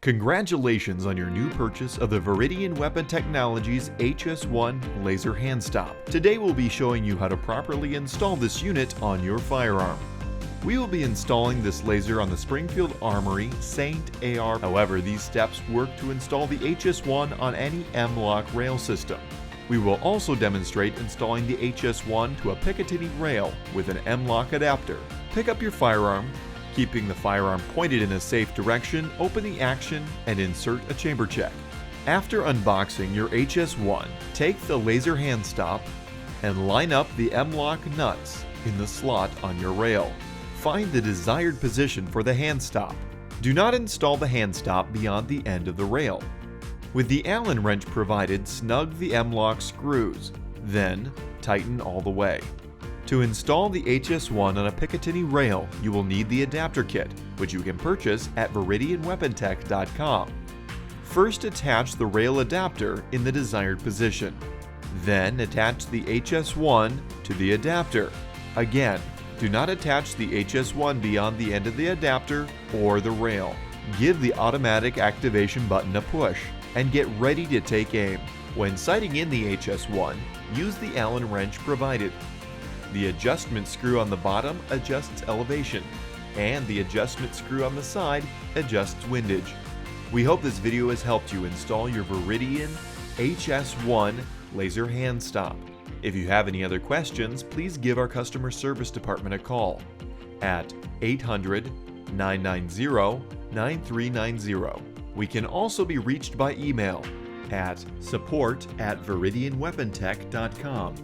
Congratulations on your new purchase of the Viridian Weapon Technologies HS1 laser hand stop. Today we'll be showing you how to properly install this unit on your firearm. We will be installing this laser on the Springfield Armory Saint AR. However, these steps work to install the HS1 on any M-LOK rail system. We will also demonstrate installing the HS1 to a Picatinny rail with an M-LOK adapter. Pick up your firearm. Keeping the firearm pointed in a safe direction, open the action and insert a chamber check. After unboxing your HS1, take the laser hand stop and line up the M-LOK nuts in the slot on your rail. Find the desired position for the hand stop. Do not install the hand stop beyond the end of the rail. With the Allen wrench provided, snug the M-LOK screws, then tighten all the way. To install the HS1 on a Picatinny rail, you will need the adapter kit, which you can purchase at ViridianWeaponTech.com. First, attach the rail adapter in the desired position. Then, attach the HS1 to the adapter. Again, do not attach the HS1 beyond the end of the adapter or the rail. Give the automatic activation button a push and get ready to take aim. When sighting in the HS1, use the Allen wrench provided. The adjustment screw on the bottom adjusts elevation, and the adjustment screw on the side adjusts windage. We hope this video has helped you install your Viridian HS1 laser hand stop. If you have any other questions, please give our customer service department a call at 800-990-9390. We can also be reached by email at support@ViridianWeaponTech.com.